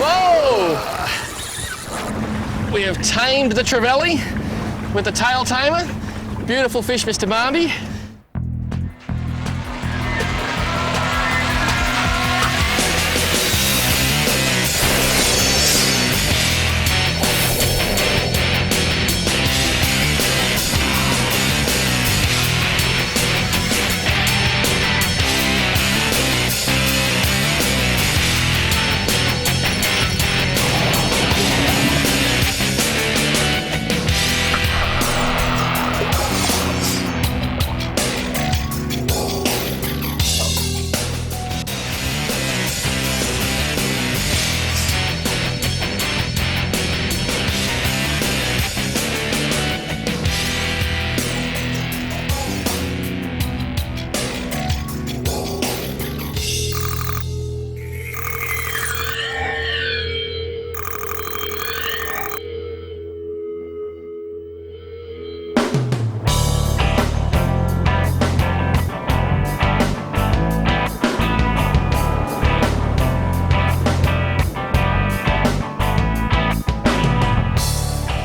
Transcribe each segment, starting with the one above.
Whoa! We have tamed the trevally with the tail tamer. Beautiful fish, Mr. Barmby.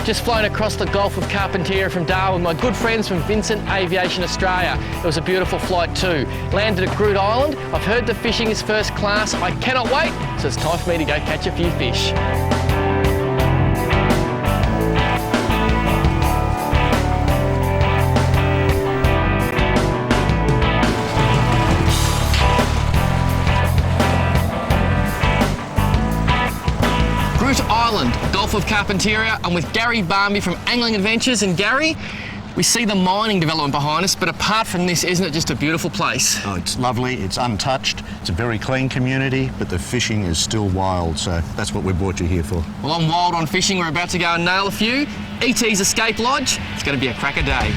Just flown across the Gulf of Carpentaria from Darwin with my good friends from Vincent Aviation Australia. It was a beautiful flight too. Landed at Groote Eylandt. I've heard the fishing is first class. I cannot wait, so it's time for me to go catch a few fish. Groote Eylandt, Gulf of Carpentaria. I'm with Gary Barmby from Angling Adventures, and Gary, we see the mining development behind us, but apart from this, isn't it just a beautiful place? Oh, it's lovely, it's untouched, it's a very clean community, but the fishing is still wild, so that's what we brought you here for. Well, I'm wild on fishing. We're about to go and nail a few. ET's Escape Lodge. It's going to be a cracker day.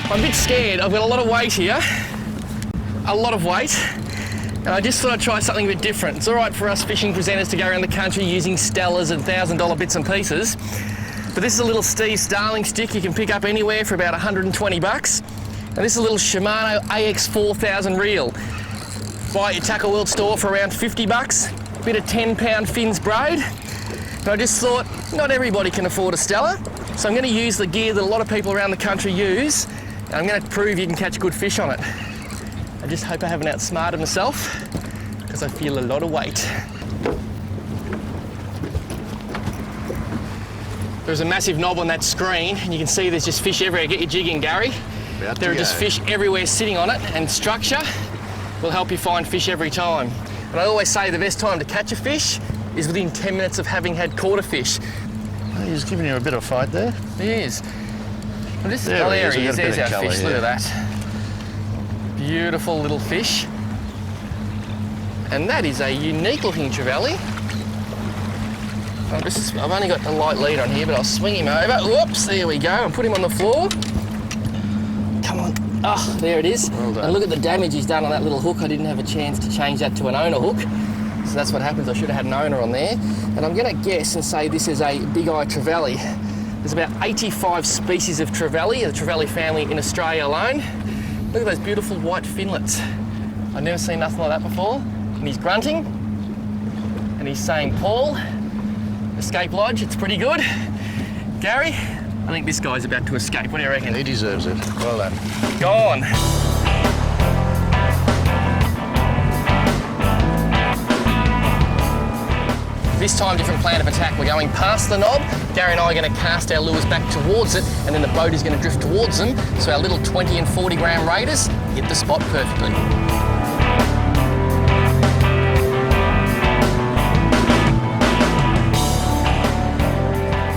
I'm a bit scared. I've got a lot of weight here, a lot of weight, and I just thought I'd try something a bit different. It's all right for us fishing presenters to go around the country using Stellas and $1,000 bits and pieces, but this is a little Steve Starling stick you can pick up anywhere for about 120 bucks, and this is a little Shimano AX4000 reel. Buy at your Tackle World store for around 50 bucks, bit of 10-pound Finn's braid, and I just thought not everybody can afford a Stella, so I'm going to use the gear that a lot of people around the country use. And I'm going to prove you can catch good fish on it. I just hope I haven't outsmarted myself, because I feel a lot of weight. There's a massive knob on that screen, and you can see there's just fish everywhere. Get your jig in, Gary. There are just fish everywhere sitting on it, and structure will help you find fish every time. And I always say the best time to catch a fish is within 10 minutes of having had caught a fish. He's giving you a bit of fight there. He is. Well, this there he is. There's our fish. Look at that. Beautiful little fish. And that is a unique looking trevally. I've only got the light lead on here, but I'll swing him over. Whoops, there we go. I'll put him on the floor. Come on. Oh, there it is. Well done. And look at the damage he's done on that little hook. I didn't have a chance to change that to an owner hook. So that's what happens. I should have had an owner on there. And I'm going to guess and say this is a big eye trevally. There's about 85 species of trevally, the trevally family in Australia alone. Look at those beautiful white finlets. I've never seen nothing like that before. And he's grunting, and he's saying, Paul, Escape Lodge, it's pretty good. Gary, I think this guy's about to escape. What do you reckon? He deserves it. Well done. Go on. This time, different plan of attack. We're going past the knob. Gary and I are going to cast our lures back towards it, and then the boat is going to drift towards them, so our little 20 and 40 gram raiders hit the spot perfectly.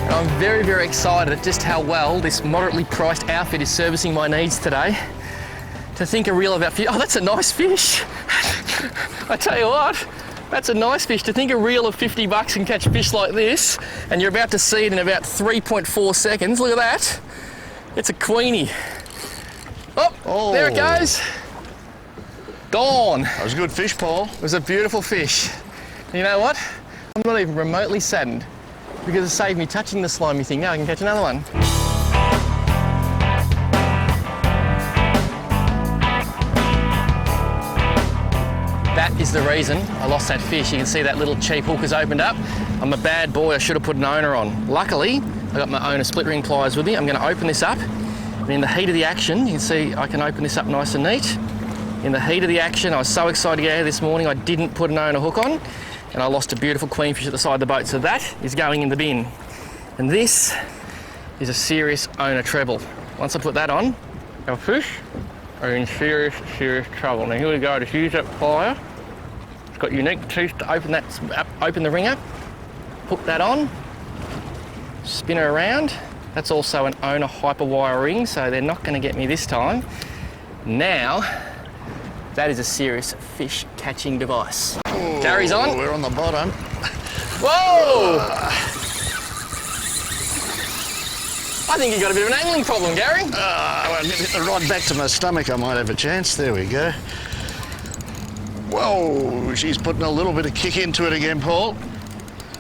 And I'm very, very excited at just how well this moderately priced outfit is servicing my needs today. To think a reel of our fish. Oh, that's a nice fish. I tell you what. That's a nice fish. To think a reel of 50 bucks can catch fish like this, and you're about to see it in about 3.4 seconds. Look at that. It's a queenie. Oh, there it goes. Gone. That was a good fish, Paul. It was a beautiful fish. And you know what? I'm not even remotely saddened because it saved me touching the slimy thing. Now I can catch another one. That is the reason I lost that fish. You can see that little cheap hook has opened up. I'm a bad boy, I should have put an owner on. Luckily, I got my owner split ring pliers with me. I'm gonna open this up. And in the heat of the action, you can see I can open this up nice and neat. In the heat of the action, I was so excited to get out here this morning, I didn't put an owner hook on, and I lost a beautiful queenfish at the side of the boat. So that is going in the bin. And this is a serious owner treble. Once I put that on, our fish are in serious, serious trouble. Now here we go, just use that plier. It's got unique teeth to open the ring up. Put that on, spin her around. That's also an owner hyperwire ring, so they're not gonna get me this time. Now, that is a serious fish catching device. Ooh, Gary's on. We're on the bottom. Whoa! I think you've got a bit of an angling problem, Gary. Well, get the rod back to my stomach, I might have a chance. There we go. Whoa, she's putting a little bit of kick into it again, Paul.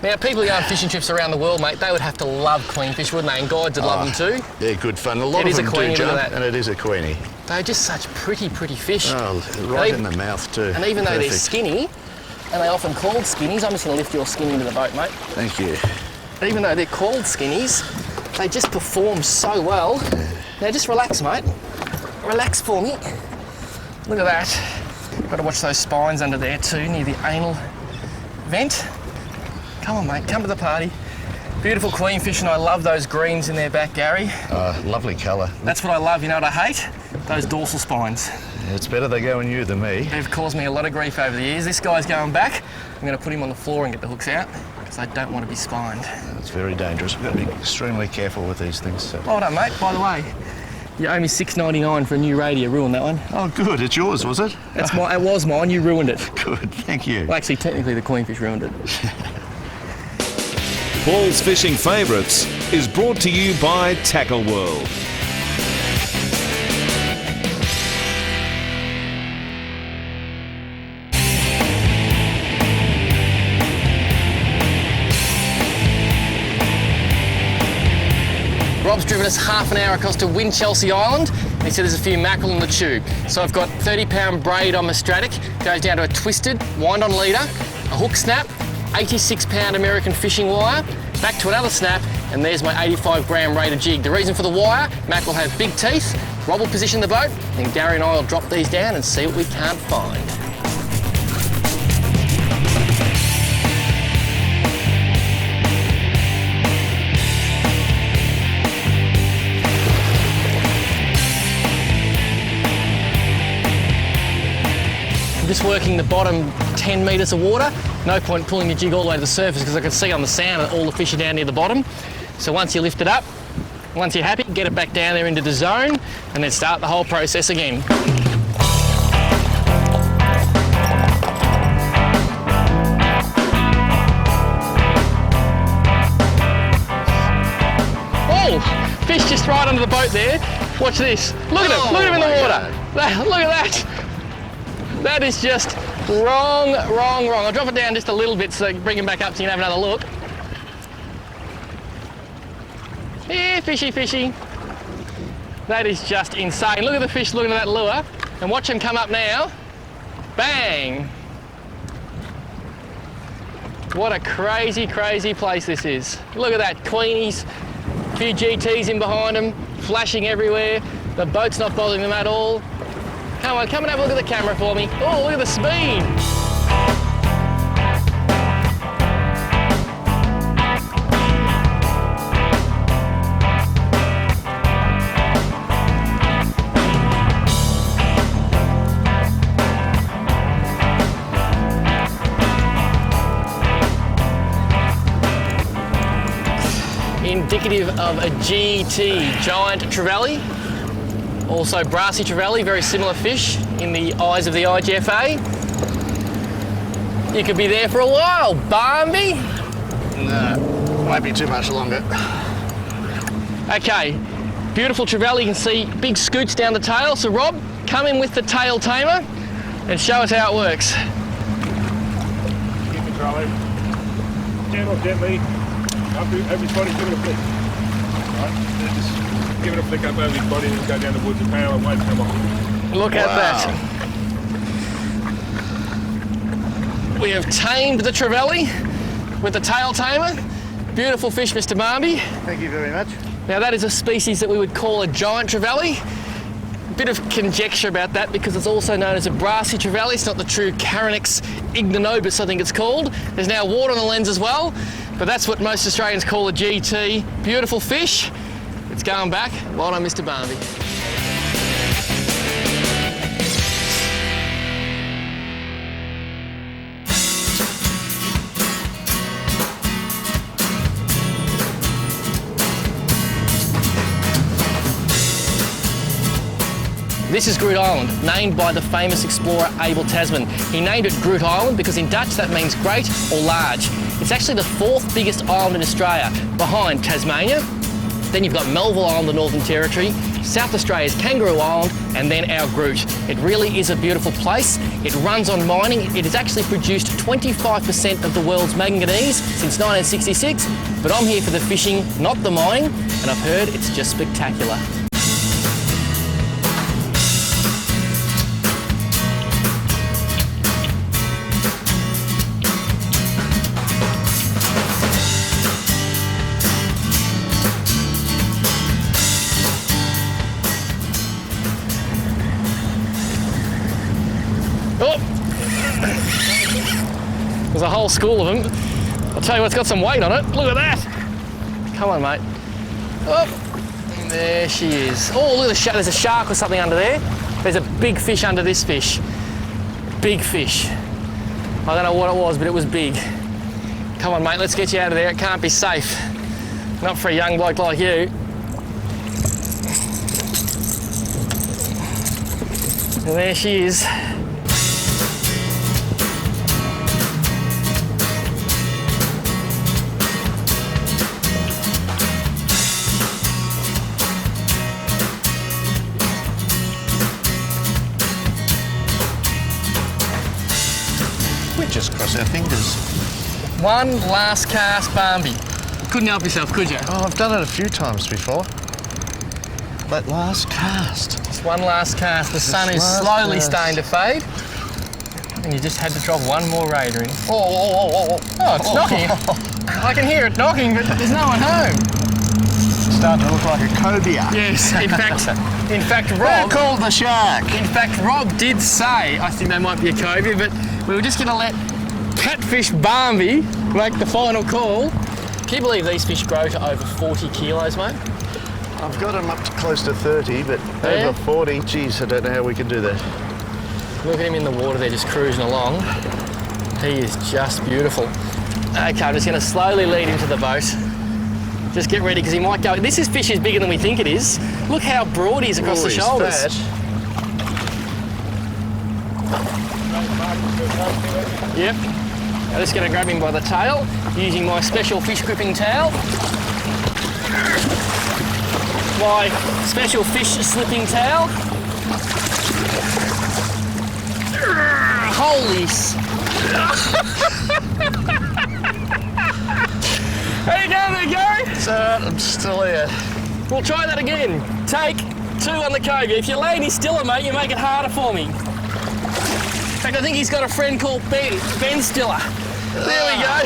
Now, people who go on fishing trips around the world, mate, they would have to love queenfish, wouldn't they? And guides would love them too. They're good fun. A lot of them do jump, and it is a queenie. They're just such pretty fish. Oh, right in the mouth too. And even though they're Perfect. skinny, and they're often called skinnies, I'm just going to lift your skinny into the boat, mate. Thank you. Even though they're called skinnies, they just perform so well. Now just relax, mate. Relax for me. Look at that. Got to watch those spines under there too, near the anal vent. Come on, mate, come to the party. Beautiful queenfish, and I love those greens in their back, Gary. Lovely colour. That's what I love. You know what I hate? Those dorsal spines. It's better they go in you than me. They've caused me a lot of grief over the years. This guy's going back. I'm going to put him on the floor and get the hooks out because I don't want to be spined. It's very dangerous. We've got to be extremely careful with these things. So. Well done, mate. By the way, you owe me $6.99 for a new radio. Ruined that one. Oh, good. It's yours, was it? That's mine. It was mine. You ruined it. Good. Thank you. Well, actually, technically, the queenfish ruined it. Paul's Fishing Favourites is brought to you by Tackle World. Rob's driven us half an hour across to Winchelsea Island. He said there's a few mackerel in the tube. So I've got 30-pound braid on my Stratic, goes down to a twisted, wind-on leader, a hook snap, 86-pound American fishing wire, back to another snap, and there's my 85-gram rated jig. The reason for the wire, mackerel have big teeth, Rob will position the boat, and Gary and I will drop these down and see what we can't find. Just working the bottom 10 metres of water. No point pulling the jig all the way to the surface because I can see on the sound that all the fish are down near the bottom. So once you lift it up, once you're happy, get it back down there into the zone and then start the whole process again. Oh, fish just right under the boat there. Watch this. Look at him. Look at him in the water. Look at that. That is just wrong. I'll drop it down just a little bit so I can bring him back up so you can have another look. Yeah, fishy. That is just insane. Look at the fish looking at that lure and watch him come up now. Bang. What a crazy place this is. Look at that, queenies, a few GTs in behind them, flashing everywhere. The boat's not bothering them at all. Come on, come and have a look at the camera for me. Oh, look at the speed. Indicative of a GT, giant trevally. Also brassy trevally, very similar fish in the eyes of the IGFA. You could be there for a while, Barnby. No, won't be too much longer. Okay, Beautiful trevally, you can see big scoots down the tail. So Rob, come in with the tail tamer and show us how it works. Keep control it. Gentle, gently. Up his body, give it a flick. Right, then just give it a flick up over his body and then go down towards the tail and won't come off. Look at that. We have tamed the trevally with the tail tamer. Beautiful fish, Mr. Barmby. Thank you very much. Now that is a species that we would call a giant trevally. A bit of conjecture about that because it's also known as a brassy trevally. It's not the true Caranix igninobus, I think it's called. There's now water on the lens as well, but that's what most Australians call a GT. Beautiful fish. It's going back. Well done, Mr. Barmby. This is Groote Eylandt, named by the famous explorer Abel Tasman. He named it Groote Eylandt because in Dutch that means great or large. It's actually the 4th biggest island in Australia, behind Tasmania. Then you've got Melville Island, the Northern Territory, South Australia's Kangaroo Island, and then our Groote. It really is a beautiful place. It runs on mining. It has actually produced 25% of the world's manganese since 1966, but I'm here for the fishing, not the mining, and I've heard it's just spectacular. Oh! There's a whole school of them. I'll tell you what, it's got some weight on it. Look at that. Come on, mate. Oh, there she is. Oh, look at the shark. There's a shark or something under there. There's a big fish under this fish. Big fish. I don't know what it was, but it was big. Come on, mate, let's get you out of there. It can't be safe. Not for a young bloke like you. And there she is. We just cross our fingers. One last cast, Barmby. Couldn't help yourself, could you? Oh, I've done it a few times before. That last cast. Just one last cast. The sun is slowly starting to fade. And you just had to drop one more raider in. Oh, it's knocking. I can hear it knocking, but there's no one home. It's starting to look like a cobia. Yes, in fact, They're Rob. called the shark. In fact, Rob did say, I think they might be a cobia, but we were just going to let Catfish Barmby make the final call. Can you believe these fish grow to over 40 kilos, mate? I've got them up to close to 30, but Yeah? over 40. Geez, I don't know how we can do that. Look at him in the water there, just cruising along. He is just beautiful. Okay, I'm just going to slowly lead him to the boat. Just get ready, because he might go. This fish is bigger than we think it is. Look how broad he is across the He's shoulders. fat. Yep. I'm just going to grab him by the tail, using my special fish gripping towel. My special fish slipping towel. Holy How you going there, Gary? It's alright, I'm still here. We'll try that again. Take 2 on the cobia. If you're laying stiller, mate, you make it harder for me. In fact, I think he's got a friend called Ben Stiller. There we go.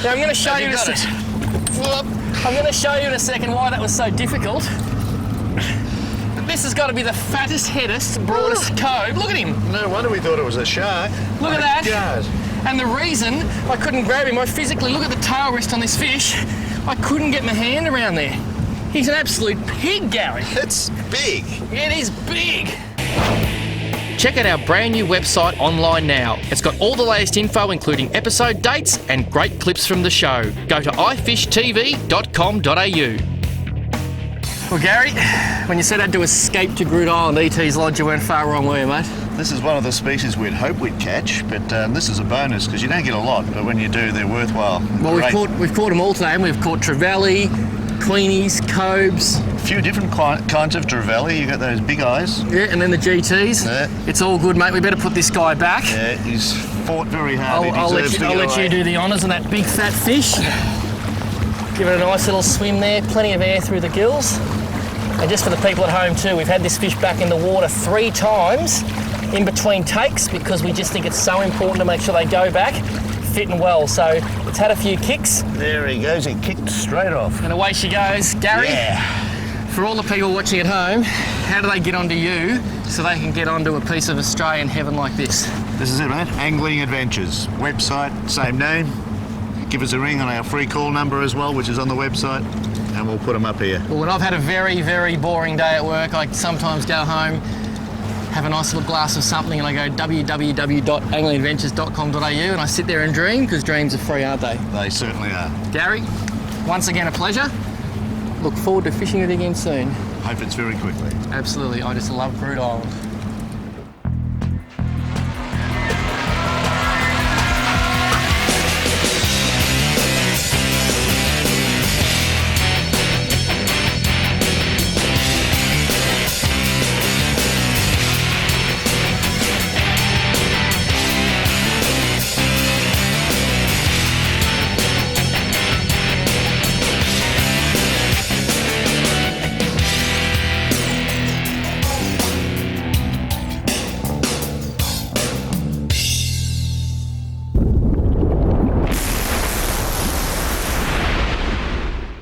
Now I'm going to show you. I'm going to show you in a second why that was so difficult. This has got to be the fattest, headest, broadest cove. Look at him. No wonder we thought it was a shark. Look at that. God. And the reason I couldn't grab him, I physically look at the tail rest on this fish. I couldn't get my hand around there. He's an absolute pig, Gary. It's big. It is big. Check out our brand new website online now. It's got all the latest info, including episode dates and great clips from the show. Go to ifishtv.com.au. Well, Gary, when you set out to escape to Groote Eylandt ET's lodge, you weren't far wrong, were you, mate? This is one of the species we'd hope we'd catch, but this is a bonus because you don't get a lot, but when you do, they're worthwhile. Well, we've caught them all today, and we've caught trevally, queenies, cobes, few different kinds of trevally. You got those big eyes. Yeah, and then the GTs. Yeah. It's all good, mate. We better put this guy back. Yeah, he's fought very hard. I'll let you do the honours on that big fat fish. Give it a nice little swim there, plenty of air through the gills. And just for the people at home too, we've had this fish back in the water 3 times in between takes because we just think it's so important to make sure they go back fit and well. So it's had a few kicks. There he goes, he kicked straight off. And away she goes. Gary, for all the people watching at home, how do they get onto you so they can get onto a piece of Australian heaven like this? This is it, mate. Angling Adventures. Website, same name. Give us a ring on our free call number as well, which is on the website, and we'll put them up here. Well, when I've had a very, very boring day at work, I sometimes go home, have a nice little glass of something, and I go www.anglingadventures.com.au and I sit there and dream, because dreams are free, aren't they? They certainly are. Gary, once again a pleasure. Look forward to fishing with you again soon. Hope it's very quickly. Absolutely, I just love Groote Eylandt.